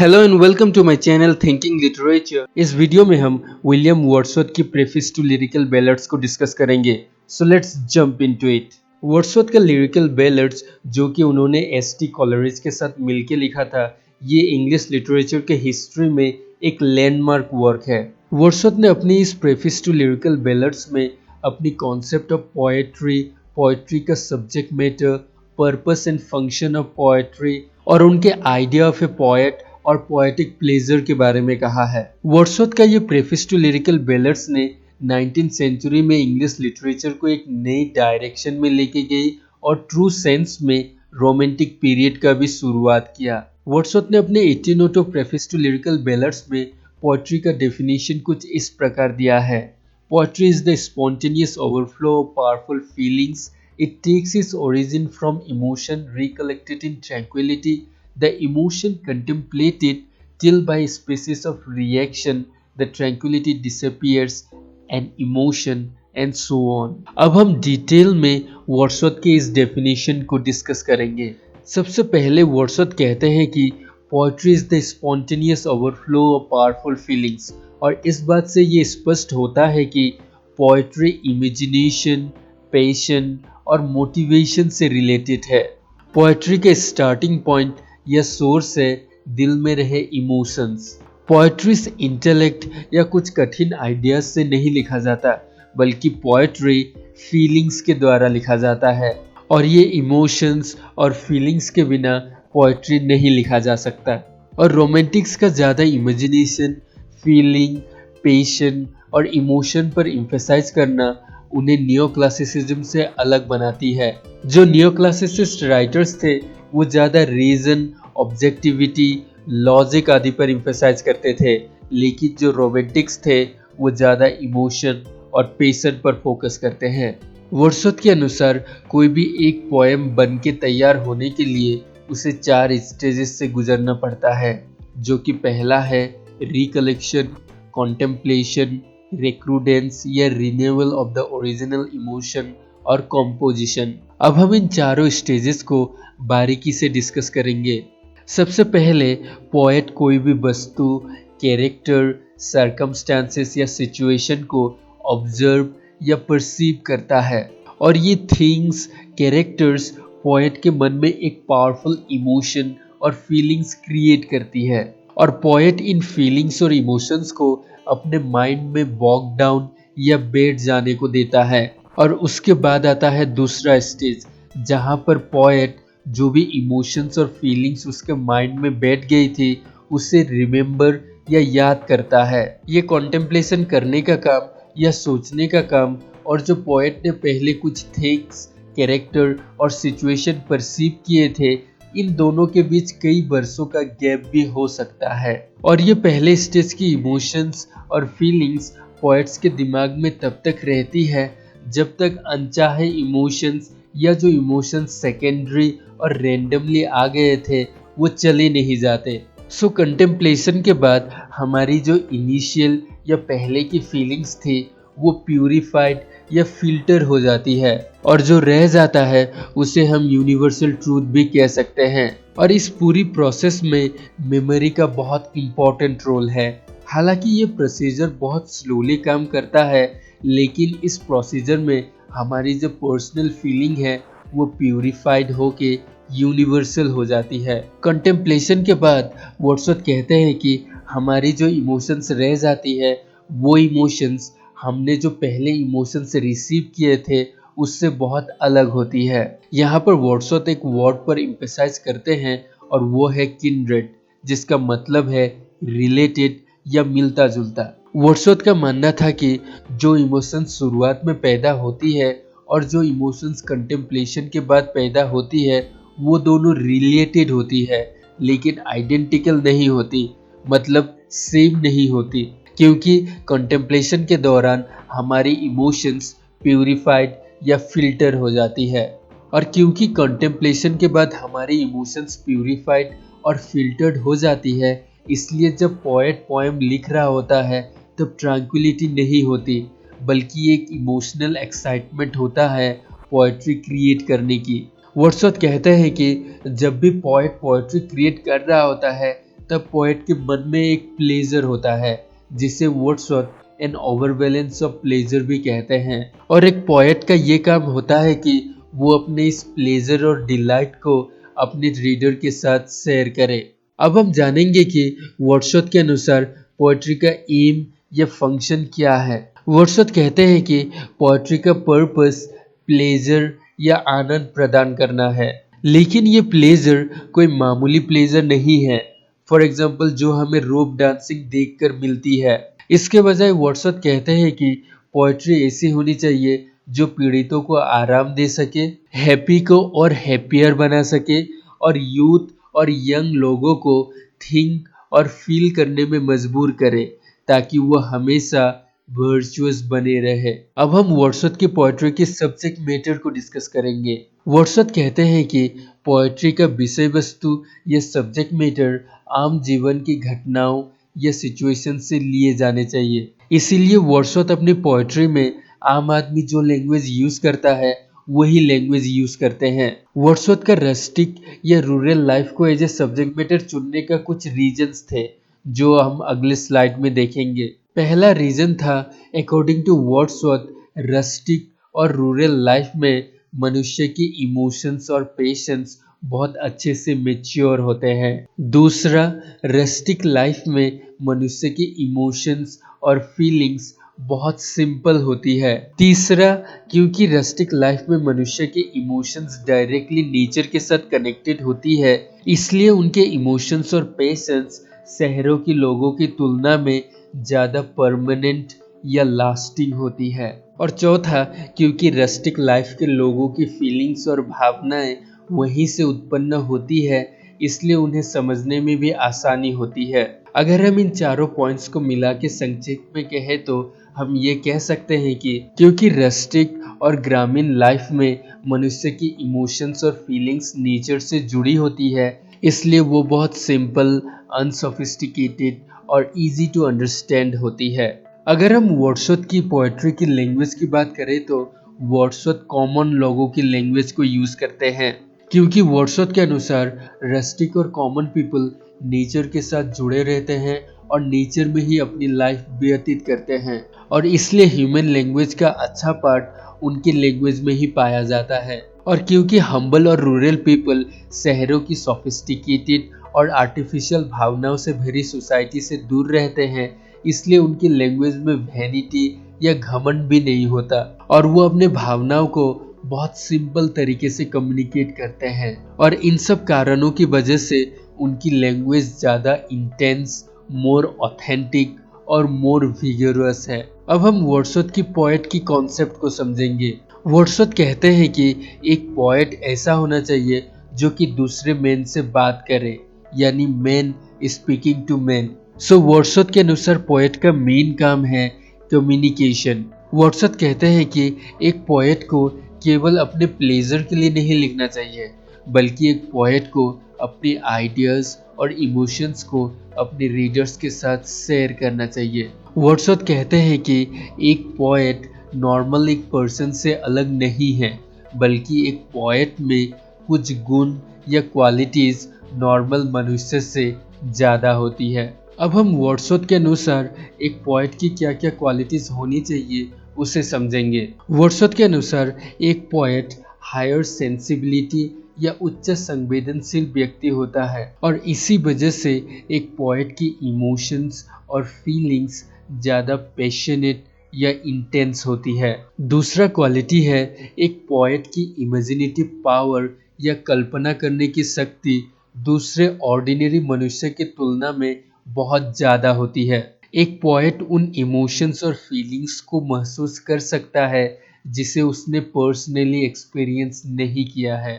Hello and welcome to my channel thinking literature. इस वीडियो में हम विलियम वर्ड्सवर्थ की प्रेफेस टू लिरिकल बैलेड्स को डिस्कस करेंगे। So let's jump into it. Wordsworth का लिरिकल बैलेड्स जो कि उन्होंने एस.टी. कॉलरिज के साथ मिलकर लिखा था, ये इंग्लिश लिटरेचर के हिस्ट्री में एक लैंडमार्क वर्क है। वर्ड्सवर्थ ने अपनी इस प्रेफेस टू लिरिकल बैलेड्स में अपनी कॉन्सेप्ट ऑफ पोएट्री का subject matter, purpose and function of poetry और उनके आइडिया ऑफ ए पोएट और पोएटिक प्लेजर के बारे में कहा है। वर्ड्सवर्थ का ये प्रेफेस टू लिरिकल बैलेड्स ने 19th सेंचुरी में इंग्लिश लिटरेचर को एक नई डायरेक्शन में लेके गई और ट्रू सेंस में रोमांटिक पीरियड का भी शुरुआत किया। वर्ड्सवर्थ ने अपने 18 note of preface to lyrical ballads में पोएट्री का डेफिनेशन कुछ इस प्रकार दिया है। Poetry is the spontaneous overflow of powerful feelings. It takes its origin from emotion recollected in tranquility, the emotion contemplated till by a species of reaction, the tranquility disappears, and emotion and so on. अब हम detail में Wordsworth के इस definition को discuss करेंगे। सबसे पहले Wordsworth कहते हैं कि poetry is the spontaneous overflow of powerful feelings, और इस बात से ये स्पष्ट होता है कि पोएट्री इमेजिनेशन, पैशन और मोटिवेशन से रिलेटेड है। पोएट्री के स्टार्टिंग पॉइंट या सोर्स है दिल में रहे इमोशंस। पोएट्री से इंटेलेक्ट या कुछ कठिन आइडियाज से नहीं लिखा जाता, बल्कि पोएट्री फीलिंग्स के द्वारा लिखा जाता है, और ये इमोशंस और फीलिंग्स के बिना पोएट्री नहीं लिखा जा सकता। और रोमांटिक्स का ज़्यादा इमेजिनेशन, फीलिंग, पैशन और इमोशन पर एम्फेसाइज करना उन्हें नियो क्लासिसिज्म से अलग बनाती है। जो नियो क्लासिसिस्ट राइटर्स थे वो ज़्यादा रीजन, ऑब्जेक्टिविटी, लॉजिक आदि पर एम्फेसाइज करते थे, लेकिन जो रोमांटिक्स थे वो ज़्यादा इमोशन और पैशन पर फोकस करते हैं। वर्ड्सवर्थ के अनुसार कोई भी एक पोएम बन के तैयार होने के लिए उसे 4 स्टेजेस से गुजरना पड़ता है, जो कि पहला है रिकलेक्शन, कॉन्टेम्पलेशन, रिक्रूडेंस या renewal of the original emotion और कॉम्पोजिशन। अब हम इन चारों स्टेजेस को बारीकी से डिस्कस करेंगे। सबसे पहले पोएट कोई भी वस्तु, कैरेक्टर, सर्कमस्टांसेस या सिचुएशन को ऑब्जर्व या परसीव करता है, और ये थिंग्स, कैरेक्टर्स पोएट के मन में एक पावरफुल इमोशन और फीलिंग्स क्रिएट करती है, और पोएट इन फीलिंग्स और इमोशंस को अपने माइंड में बॉग डाउन या बैठ जाने को देता है। और उसके बाद आता है दूसरा स्टेज, जहां पर पोएट जो भी इमोशंस और फीलिंग्स उसके माइंड में बैठ गई थी उसे रिमेम्बर या याद करता है। ये कॉन्टेम्पलेशन करने का काम या सोचने का काम, और जो पोएट ने पहले कुछ थिंग्स, कैरेक्टर और सिचुएशन परसीव किए थे, इन दोनों के बीच कई वर्षों का गैप भी हो सकता है। और ये पहले स्टेज की इमोशंस और फीलिंग्स पोएट्स के दिमाग में तब तक रहती है जब तक अनचाहे इमोशंस या जो इमोशंस सेकेंडरी और रैंडमली आ गए थे वो चले नहीं जाते। सो कंटेम्पलेशन के बाद हमारी जो इनिशियल या पहले की फीलिंग्स थी वो प्यूरिफाइड या फिल्टर हो जाती है, और जो रह जाता है उसे हम यूनिवर्सल ट्रूथ भी कह सकते हैं। और इस पूरी प्रोसेस में मेमोरी का बहुत इम्पोर्टेंट रोल है। हालांकि ये प्रोसीजर बहुत स्लोली काम करता है, लेकिन इस प्रोसीजर में हमारी जो पर्सनल फीलिंग है वो प्यूरिफाइड होके यूनिवर्सल हो जाती है। कंटेम्पलेशन के बाद वर्ड्सवर्थ कहते हैं कि हमारी जो इमोशंस रह जाती है वो इमोशंस हमने जो पहले इमोशंस रिसीव किए थे उससे बहुत अलग होती है। यहाँ पर वर्ड्सवर्थ एक वर्ड पर एम्फेसाइज करते हैं, और वो है किंड्रेड, जिसका मतलब है रिलेटेड या मिलता जुलता। वर्ड्सवर्थ का मानना था कि जो इमोशंस शुरुआत में पैदा होती है और जो इमोशंस कंटेम्पलेशन के बाद पैदा होती है वो दोनों रिलेटेड होती है, लेकिन आइडेंटिकल नहीं होती, मतलब सेम नहीं होती, क्योंकि कंटेम्पलेशन के दौरान हमारी इमोशंस प्यूरिफाइड या फिल्टर हो जाती है, और क्योंकि कंटेम्पलेशन के बाद हमारी इमोशंस प्यूरिफाइड और फिल्टर्ड हो जाती है, इसलिए जब पोएट पोएम लिख रहा होता है तब ट्रैंक्विलिटी नहीं होती, बल्कि एक इमोशनल एक्साइटमेंट होता है पोएट्री क्रिएट करने की। वर्ड्सवर्थ कहते हैं कि जब भी पोएट पोएट्री क्रिएट कर रहा होता है तब पोएट के मन में एक प्लेजर होता है जिसे वर्ड्सवर्थ एन ओवरवेलेंस ऑफ प्लेजर भी कहते हैं। और एक पोएट का ये काम होता है कि वो अपने इस प्लेजर और डिलाइट को अपने रीडर के साथ शेयर करे। अब हम जानेंगे कि वर्ड्सवर्थ के अनुसार पोएट्री का एम या फंक्शन क्या है। वर्ड्सवर्थ कहते हैं कि पोएट्री का पर्पस प्लेजर या आनंद प्रदान करना है, लेकिन ये प्लेजर कोई मामूली प्लेजर नहीं है, फॉर एग्जाम्पल जो हमें रोप डांसिंग देखकर मिलती है। इसके बजाय वर्ड्सवर्थ कहते हैं कि पोएट्री ऐसी होनी चाहिए जो पीड़ितों को आराम दे सके, हैप्पी को और हैप्पियर बना सके, और यूथ और यंग लोगों को थिंक और फील करने में मजबूर करे, ताकि वो हमेशा वर्चुअस बने रहे। अब हम वर्ड्सवर्थ की पोएट्री के सब्जेक्ट मैटर को डिस्कस करेंगे। वर्ड्सवर्थ कहते हैं कि पोएट्री का विषय वस्तु या सब्जेक्ट मैटर आम जीवन की घटनाओं या सिचुएशन से लिए जाने चाहिए। इसीलिए वर्ड्सवर्थ अपनी पोएट्री में आम आदमी जो लैंग्वेज यूज करता है वही लैंग्वेज यूज करते हैं। वर्ड्सवर्थ का रस्टिक या रूरल लाइफ को एज ए सब्जेक्ट मैटर चुनने का कुछ रीजंस थे जो हम अगले स्लाइड में देखेंगे। पहला रीजन था, अकॉर्डिंग टू वर्ड्सवर्थ, रस्टिक और रूरल लाइफ में मनुष्य की इमोशंस और पेशेंस बहुत अच्छे से मैच्योर होते हैं। दूसरा, रस्टिक लाइफ में मनुष्य की इमोशंस और फीलिंग्स बहुत सिंपल होती है। तीसरा, क्योंकि रस्टिक लाइफ में मनुष्य के इमोशंस डायरेक्टली नेचर के साथ कनेक्टेड होती है, इसलिए उनके इमोशंस और पेशेंस शहरों के लोगों की तुलना में ज़्यादा परमानेंट या लास्टिंग होती है। और चौथा, क्योंकि रस्टिक लाइफ के लोगों की फीलिंग्स और भावनाएं वहीं से उत्पन्न होती है, इसलिए उन्हें समझने में भी आसानी होती है। अगर हम इन चारों पॉइंट्स को मिला के संक्षेप में कहें तो हम ये कह सकते हैं कि क्योंकि रस्टिक और ग्रामीण लाइफ में मनुष्य की इमोशंस और फीलिंग्स नेचर से जुड़ी होती है, इसलिए वो बहुत सिंपल, अनसोफिस्टिकेटेड और इजी टू अंडरस्टैंड होती है। अगर हम वर्ड्सवर्थ की पोएट्री की लैंग्वेज की बात करें तो वर्ड्सवर्थ कॉमन लोगों की लैंग्वेज को यूज करते हैं, क्योंकि वर्ड्सवर्थ के अनुसार रस्टिक और कॉमन पीपल नेचर के साथ जुड़े रहते हैं और नेचर में ही अपनी लाइफ व्यतीत करते हैं, और इसलिए ह्यूमन लैंग्वेज का अच्छा पार्ट उनकी लैंग्वेज में ही पाया जाता है। और क्योंकि हम्बल और रूरल पीपल शहरों की सोफिस्टिकेटेड और आर्टिफिशियल भावनाओं से भरी सोसाइटी से दूर रहते हैं, इसलिए उनकी लैंग्वेज में वैनिटी या घमंड भी नहीं होता और वो अपने भावनाओं को बहुत सिंपल तरीके से कम्युनिकेट करते हैं। और इन सब कारणों की वजह से उनकी लैंग्वेज ज़्यादा इंटेंस, मोर ऑथेंटिक और मोर विगरस है। अब हम वर्ड्सवर्थ की पोएट की कॉन्सेप्ट को समझेंगे। वर्ड्सवर्थ कहते हैं कि एक पोएट ऐसा होना चाहिए जो कि दूसरे मैन से बात करे, यानी man speaking to man. So Wordsworth के अनुसार पोएट का मेन काम है कम्युनिकेशन। वर्ड्सवर्थ कहते हैं कि एक पोएट को केवल अपने प्लेजर के लिए नहीं लिखना चाहिए, बल्कि एक पोएट को अपने आइडियाज और इमोशंस को अपने रीडर्स के साथ शेयर करना चाहिए। वर्ड्सवर्थ कहते हैं कि एक पोएट नॉर्मल एक पर्सन से अलग नहीं है, बल्कि एक पोएट में कुछ गुण या क्वालिटीज नॉर्मल मनुष्य से ज़्यादा होती है। अब हम वर्ड्सवर्थ के अनुसार एक पोएट की क्या क्या क्वालिटीज होनी चाहिए उसे समझेंगे। वर्ड्सवर्थ के अनुसार एक पोएट हायर सेंसिबिलिटी या उच्च संवेदनशील व्यक्ति होता है, और इसी वजह से एक पोएट की इमोशंस और फीलिंग्स ज़्यादा पैशनेट या इंटेंस होती है। दूसरा क्वालिटी है एक पोएट की इमेजिनेटिव पावर या कल्पना करने की शक्ति दूसरे ऑर्डिनरी मनुष्य की तुलना में बहुत ज़्यादा होती है। एक पोएट उन इमोशंस और फीलिंग्स को महसूस कर सकता है जिसे उसने पर्सनली एक्सपीरियंस नहीं किया है।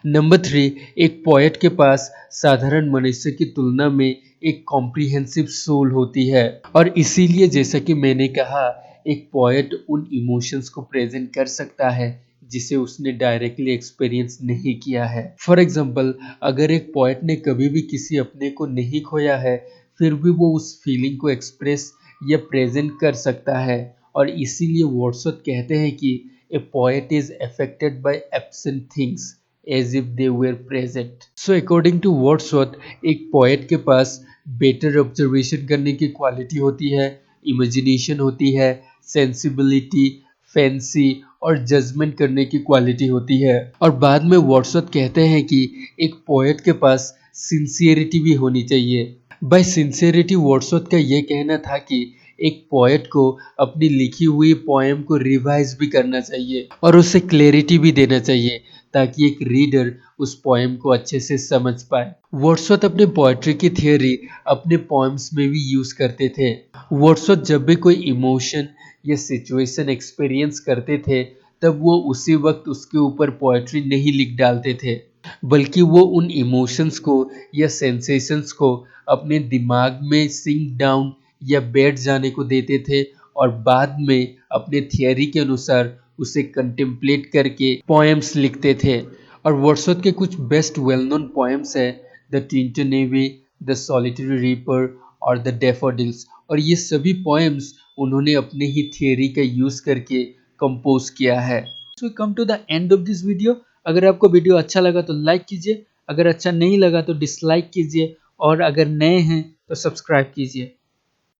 नंबर 3, एक पोएट के पास साधारण मनुष्य की तुलना में एक कॉम्प्रिहेंसिव सोल होती है, और इसीलिए जैसा कि मैंने कहा, एक पोएट उन इमोशंस को प्रेजेंट कर सकता है जिसे उसने डायरेक्टली एक्सपीरियंस नहीं किया है। फॉर एग्जाम्पल, अगर एक पोएट ने कभी भी किसी अपने को नहीं खोया है, फिर भी वो उस फीलिंग को एक्सप्रेस या प्रेजेंट कर सकता है, और इसीलिए वर्ड्सवर्थ कहते हैं कि ए poet is affected by absent things, as if they were present. So according to Wordsworth, एक पोएट के पास बेटर ऑब्जर्वेशन करने की क्वालिटी होती है, इमेजिनेशन होती है, सेंसिबिलिटी, फैंसी और जजमेंट करने की क्वालिटी होती है। और बाद में वर्ड्सवर्थ कहते हैं कि एक पोएट के पास सिंसियरिटी भी होनी चाहिए। बाय सिंसियरिटी वर्ड्सवर्थ का ये कहना था कि एक पोएट को अपनी लिखी हुई पोएम को रिवाइज भी करना चाहिए और उसे क्लैरिटी भी देना चाहिए ताकि एक रीडर उस पोएम को अच्छे से समझ पाए। वर्ड्सवर्थ अपने पोएट्री की थियोरी अपने पोएम्स में भी यूज करते थे। वर्ड्सवर्थ जब भी कोई इमोशन या सिचुएशन एक्सपीरियंस करते थे तब वो उसी वक्त उसके ऊपर पोएट्री नहीं लिख डालते थे, बल्कि वो उन इमोशंस को या सेंसेशंस को अपने दिमाग में सिंक डाउन या बैठ जाने को देते थे और बाद में अपने थियरी के अनुसार उसे कंटेम्पलेट करके पोएम्स लिखते थे। और वर्ड्सवर्थ के कुछ बेस्ट वेल नोन पोएम्स है the Tintern Abbey, the solitary reaper और द डैफोडिल्स, और ये सभी पोएम्स उन्होंने अपने ही थियरी का यूज करके कंपोज किया है। So come to the end of this video. अगर आपको वीडियो अच्छा लगा तो लाइक कीजिए, अगर अच्छा नहीं लगा तो डिसलाइक कीजिए और अगर नए हैं तो सब्सक्राइब कीजिए।